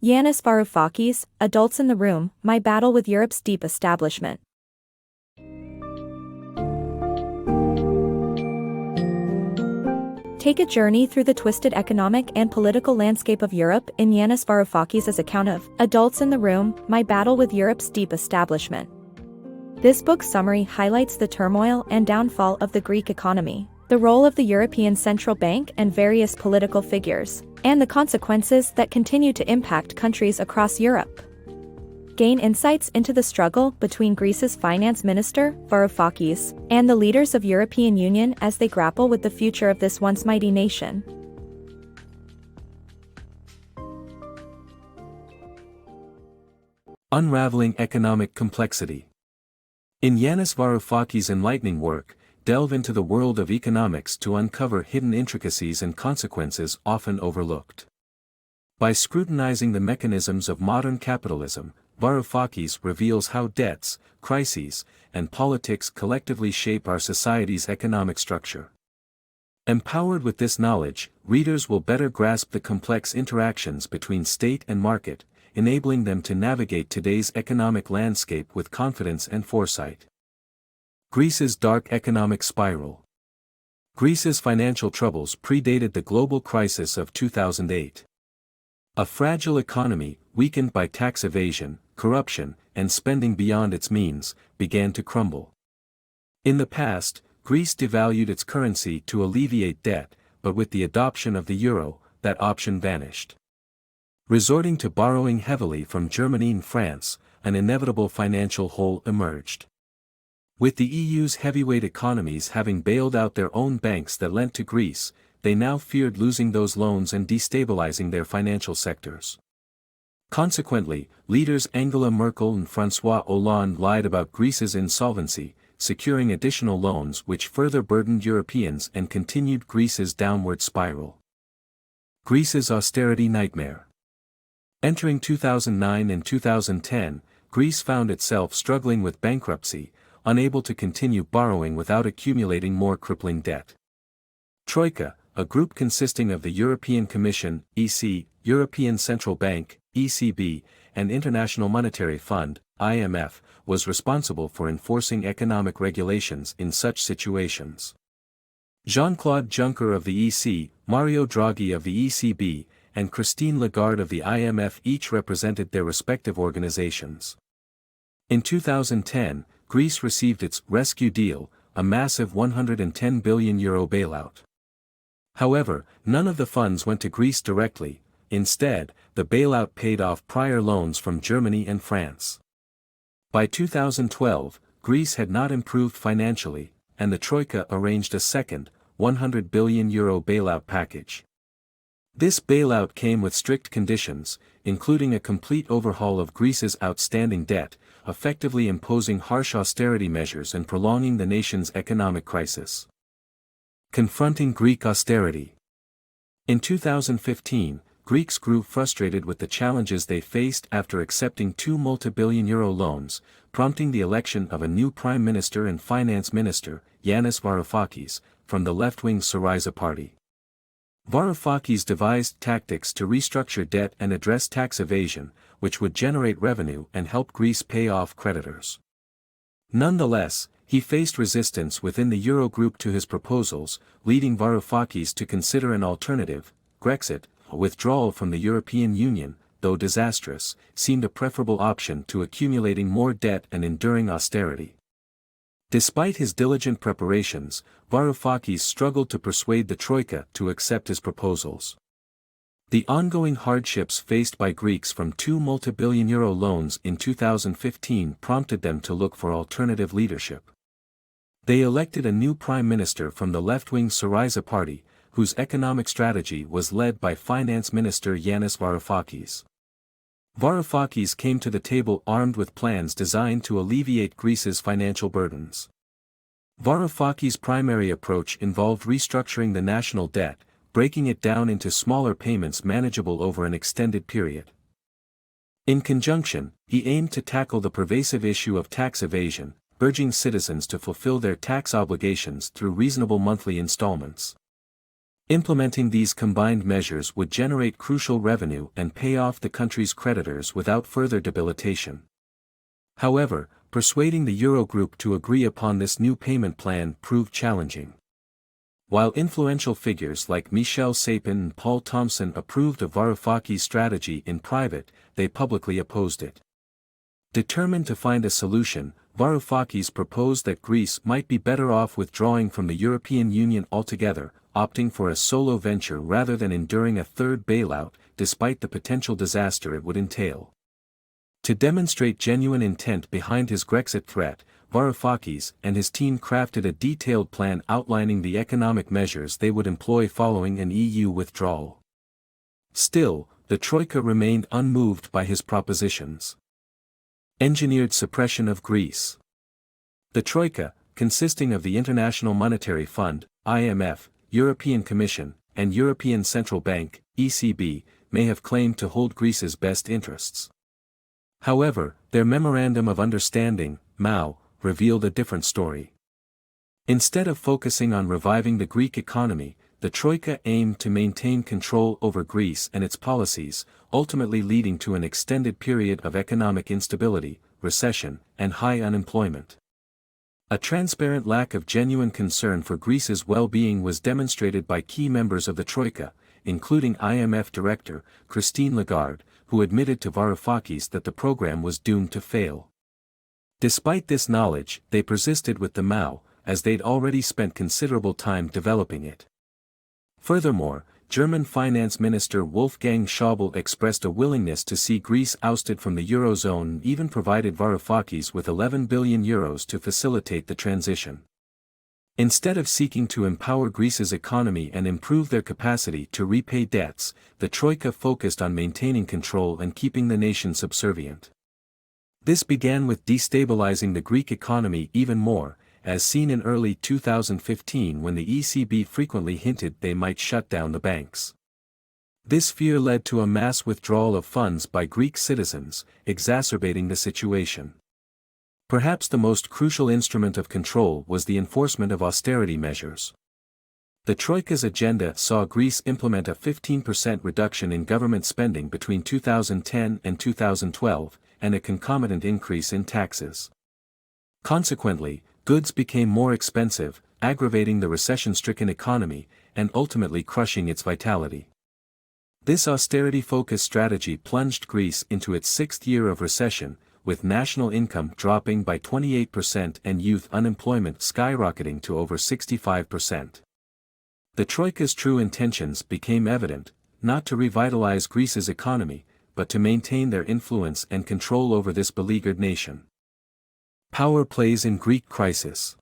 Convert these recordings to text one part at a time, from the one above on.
Yanis Varoufakis, Adults in the Room, My Battle with Europe's Deep Establishment. Take a journey through the twisted economic and political landscape of Europe in Yanis Varoufakis' account of Adults in the Room, My Battle with Europe's Deep Establishment. This book's summary highlights the turmoil and downfall of the Greek economy, the role of the European Central Bank and various political figures, and the consequences that continue to impact countries across Europe. Gain insights into the struggle between Greece's finance minister, Varoufakis, and the leaders of European Union as they grapple with the future of this once mighty nation. Unraveling Economic Complexity. In Yanis Varoufakis' enlightening work, delve into the world of economics to uncover hidden intricacies and consequences often overlooked. By scrutinizing the mechanisms of modern capitalism, Varoufakis reveals how debts, crises, and politics collectively shape our society's economic structure. Empowered with this knowledge, readers will better grasp the complex interactions between state and market, enabling them to navigate today's economic landscape with confidence and foresight. Greece's dark economic spiral. Greece's financial troubles predated the global crisis of 2008. A fragile economy, weakened by tax evasion, corruption, and spending beyond its means, began to crumble. In the past, Greece devalued its currency to alleviate debt, but with the adoption of the euro, that option vanished. Resorting to borrowing heavily from Germany and France, an inevitable financial hole emerged. With the EU's heavyweight economies having bailed out their own banks that lent to Greece, they now feared losing those loans and destabilizing their financial sectors. Consequently, leaders Angela Merkel and François Hollande lied about Greece's insolvency, securing additional loans which further burdened Europeans and continued Greece's downward spiral. Greece's austerity nightmare. Entering 2009 and 2010, Greece found itself struggling with bankruptcy, unable to continue borrowing without accumulating more crippling debt. Troika, a group consisting of the European Commission, EC, European Central Bank, ECB, and International Monetary Fund, IMF, was responsible for enforcing economic regulations in such situations. Jean-Claude Juncker of the EC, Mario Draghi of the ECB, and Christine Lagarde of the IMF each represented their respective organizations. In 2010, Greece received its rescue deal, a massive €110 billion bailout. However, none of the funds went to Greece directly. Instead, the bailout paid off prior loans from Germany and France. By 2012, Greece had not improved financially, and the Troika arranged a second, €100 billion bailout package. This bailout came with strict conditions, including a complete overhaul of Greece's outstanding debt, effectively imposing harsh austerity measures and prolonging the nation's economic crisis. Confronting Greek austerity. In 2015, Greeks grew frustrated with the challenges they faced after accepting two multi-billion euro loans, prompting the election of a new prime minister and finance minister, Yanis Varoufakis, from the left-wing Syriza party. Varoufakis devised tactics to restructure debt and address tax evasion, which would generate revenue and help Greece pay off creditors. Nonetheless, he faced resistance within the Eurogroup to his proposals, leading Varoufakis to consider an alternative. Brexit, a withdrawal from the European Union, though disastrous, seemed a preferable option to accumulating more debt and enduring austerity. Despite his diligent preparations, Varoufakis struggled to persuade the Troika to accept his proposals. The ongoing hardships faced by Greeks from two multi-billion euro loans in 2015 prompted them to look for alternative leadership. They elected a new prime minister from the left-wing Syriza party, whose economic strategy was led by Finance Minister Yanis Varoufakis. Varoufakis came to the table armed with plans designed to alleviate Greece's financial burdens. Varoufakis' primary approach involved restructuring the national debt, breaking it down into smaller payments manageable over an extended period. In conjunction, he aimed to tackle the pervasive issue of tax evasion, urging citizens to fulfill their tax obligations through reasonable monthly installments. Implementing these combined measures would generate crucial revenue and pay off the country's creditors without further debilitation. However, persuading the Eurogroup to agree upon this new payment plan proved challenging. While influential figures like Michel Sapin and Paul Thompson approved of Varoufakis' strategy in private, they publicly opposed it. Determined to find a solution, Varoufakis proposed that Greece might be better off withdrawing from the European Union altogether, opting for a solo venture rather than enduring a third bailout, despite the potential disaster it would entail. To demonstrate genuine intent behind his Brexit threat, Varoufakis and his team crafted a detailed plan outlining the economic measures they would employ following an EU withdrawal. Still, the Troika remained unmoved by his propositions. Engineered suppression of Greece. The Troika, consisting of the International Monetary Fund, IMF, European Commission, and European Central Bank, ECB, may have claimed to hold Greece's best interests. However, their Memorandum of Understanding, MAU, revealed a different story. Instead of focusing on reviving the Greek economy, the Troika aimed to maintain control over Greece and its policies, ultimately leading to an extended period of economic instability, recession, and high unemployment. A transparent lack of genuine concern for Greece's well-being was demonstrated by key members of the Troika, including IMF Director, Christine Lagarde, who admitted to Varoufakis that the program was doomed to fail. Despite this knowledge, they persisted with the MAU, as they'd already spent considerable time developing it. Furthermore, German Finance Minister Wolfgang Schäuble expressed a willingness to see Greece ousted from the Eurozone and even provided Varoufakis with €11 billion to facilitate the transition. Instead of seeking to empower Greece's economy and improve their capacity to repay debts, the Troika focused on maintaining control and keeping the nation subservient. This began with destabilizing the Greek economy even more, as seen in early 2015 when the ECB frequently hinted they might shut down the banks. This fear led to a mass withdrawal of funds by Greek citizens, exacerbating the situation. Perhaps the most crucial instrument of control was the enforcement of austerity measures. The Troika's agenda saw Greece implement a 15% reduction in government spending between 2010 and 2012, and a concomitant increase in taxes. Consequently, goods became more expensive, aggravating the recession-stricken economy, and ultimately crushing its vitality. This austerity-focused strategy plunged Greece into its sixth year of recession, with national income dropping by 28% and youth unemployment skyrocketing to over 65%. The Troika's true intentions became evident, not to revitalize Greece's economy, but to maintain their influence and control over this beleaguered nation. Power plays in Greek crisis.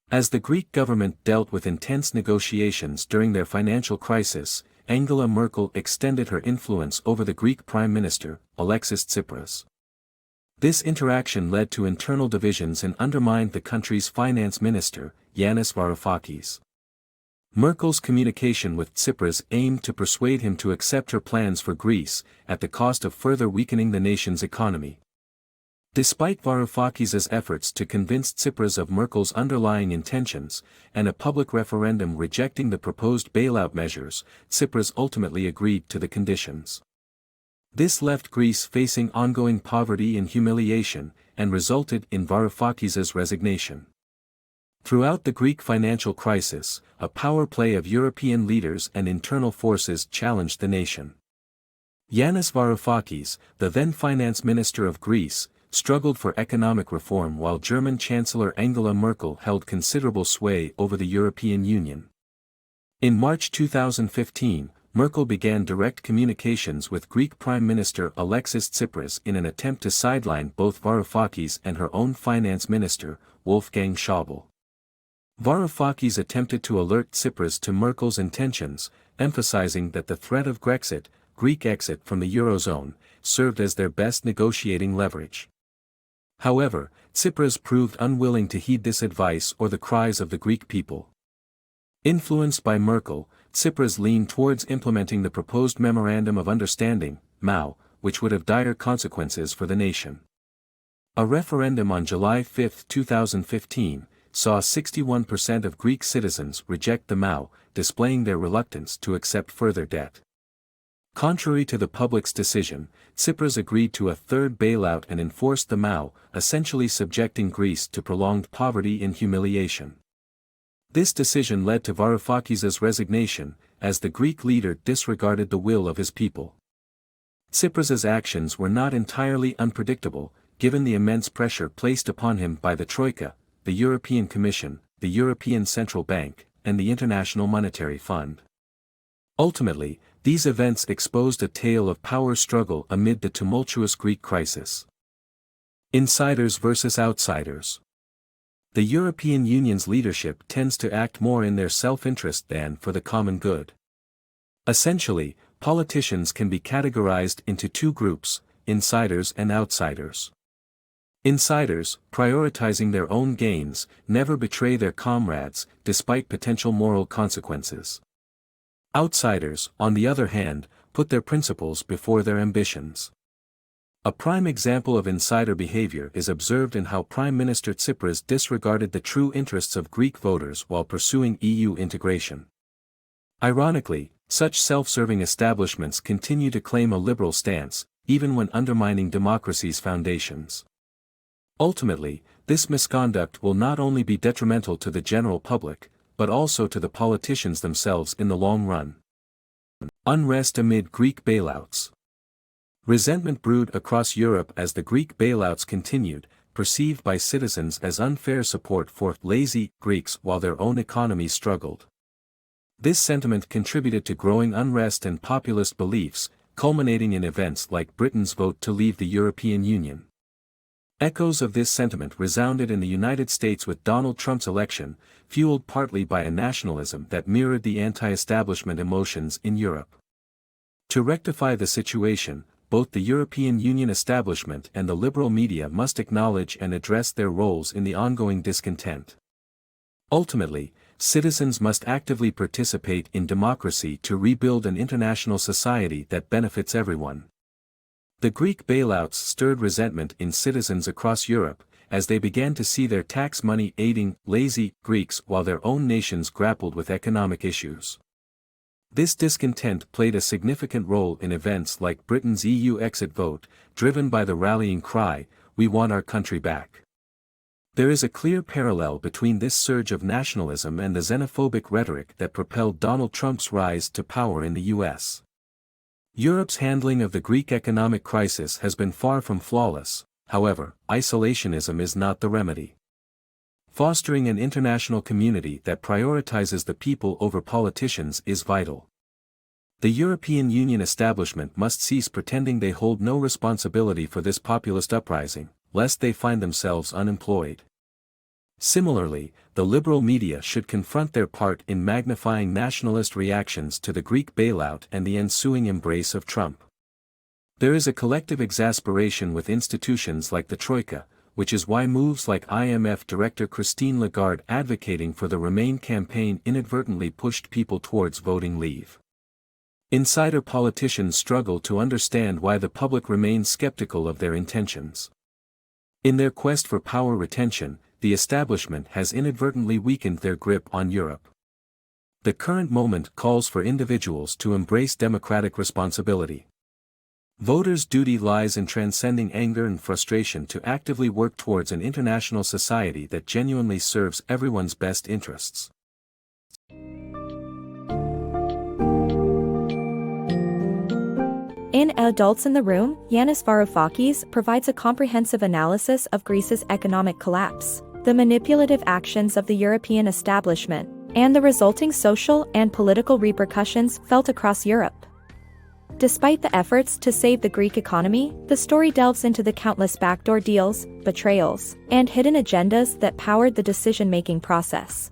As the Greek government dealt with intense negotiations during their financial crisis, Angela Merkel extended her influence over the Greek Prime Minister, Alexis Tsipras. This interaction led to internal divisions and undermined the country's finance minister, Yanis Varoufakis. Merkel's communication with Tsipras aimed to persuade him to accept her plans for Greece, at the cost of further weakening the nation's economy. Despite Varoufakis' efforts to convince Tsipras of Merkel's underlying intentions, and a public referendum rejecting the proposed bailout measures, Tsipras ultimately agreed to the conditions. This left Greece facing ongoing poverty and humiliation, and resulted in Varoufakis' resignation. Throughout the Greek financial crisis, a power play of European leaders and internal forces challenged the nation. Yanis Varoufakis, the then finance minister of Greece, struggled for economic reform while German Chancellor Angela Merkel held considerable sway over the European Union. In March 2015, Merkel began direct communications with Greek Prime Minister Alexis Tsipras in an attempt to sideline both Varoufakis and her own finance minister, Wolfgang Schäuble. Varoufakis attempted to alert Tsipras to Merkel's intentions, emphasizing that the threat of Brexit, Greek exit from the Eurozone, served as their best negotiating leverage. However, Tsipras proved unwilling to heed this advice or the cries of the Greek people. Influenced by Merkel, Tsipras leaned towards implementing the proposed Memorandum of Understanding, MAU, which would have dire consequences for the nation. A referendum on July 5, 2015, saw 61% of Greek citizens reject the MAU, displaying their reluctance to accept further debt. Contrary to the public's decision, Tsipras agreed to a third bailout and enforced the MAU, essentially subjecting Greece to prolonged poverty and humiliation. This decision led to Varoufakis' resignation, as the Greek leader disregarded the will of his people. Tsipras' actions were not entirely unpredictable, given the immense pressure placed upon him by the Troika, the European Commission, the European Central Bank, and the International Monetary Fund. Ultimately, these events exposed a tale of power struggle amid the tumultuous Greek crisis. Insiders versus outsiders. The European Union's leadership tends to act more in their self-interest than for the common good. Essentially, politicians can be categorized into two groups, insiders and outsiders. Insiders, prioritizing their own gains, never betray their comrades, despite potential moral consequences. Outsiders, on the other hand, put their principles before their ambitions. A prime example of insider behavior is observed in how Prime Minister Tsipras disregarded the true interests of Greek voters while pursuing EU integration. Ironically, such self-serving establishments continue to claim a liberal stance, even when undermining democracy's foundations. Ultimately, this misconduct will not only be detrimental to the general public, but also to the politicians themselves in the long run. Unrest amid Greek bailouts. Resentment brewed across Europe as the Greek bailouts continued, perceived by citizens as unfair support for lazy Greeks while their own economies struggled. This sentiment contributed to growing unrest and populist beliefs, culminating in events like Britain's vote to leave the European Union. Echoes of this sentiment resounded in the United States with Donald Trump's election, fueled partly by a nationalism that mirrored the anti-establishment emotions in Europe. To rectify the situation, both the European Union establishment and the liberal media must acknowledge and address their roles in the ongoing discontent. Ultimately, citizens must actively participate in democracy to rebuild an international society that benefits everyone. The Greek bailouts stirred resentment in citizens across Europe, as they began to see their tax money aiding lazy Greeks while their own nations grappled with economic issues. This discontent played a significant role in events like Britain's EU exit vote, driven by the rallying cry, "We want our country back." There is a clear parallel between this surge of nationalism and the xenophobic rhetoric that propelled Donald Trump's rise to power in the US. Europe's handling of the Greek economic crisis has been far from flawless. However, isolationism is not the remedy. Fostering an international community that prioritizes the people over politicians is vital. The European Union establishment must cease pretending they hold no responsibility for this populist uprising, lest they find themselves unemployed. Similarly, the liberal media should confront their part in magnifying nationalist reactions to the Greek bailout and the ensuing embrace of Trump. There is a collective exasperation with institutions like the Troika, which is why moves like IMF Director Christine Lagarde advocating for the Remain campaign inadvertently pushed people towards voting leave. Insider politicians struggle to understand why the public remains skeptical of their intentions. In their quest for power retention, the establishment has inadvertently weakened their grip on Europe. The current moment calls for individuals to embrace democratic responsibility. Voters' duty lies in transcending anger and frustration to actively work towards an international society that genuinely serves everyone's best interests. In Adults in the Room, Yanis Varoufakis provides a comprehensive analysis of Greece's economic collapse, the manipulative actions of the European establishment, and the resulting social and political repercussions felt across Europe. Despite the efforts to save the Greek economy, the story delves into the countless backdoor deals, betrayals, and hidden agendas that powered the decision-making process.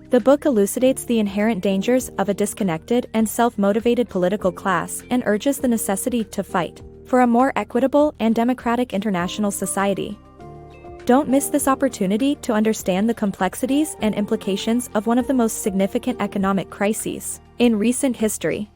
The book elucidates the inherent dangers of a disconnected and self-motivated political class and urges the necessity to fight for a more equitable and democratic international society. Don't miss this opportunity to understand the complexities and implications of one of the most significant economic crises in recent history.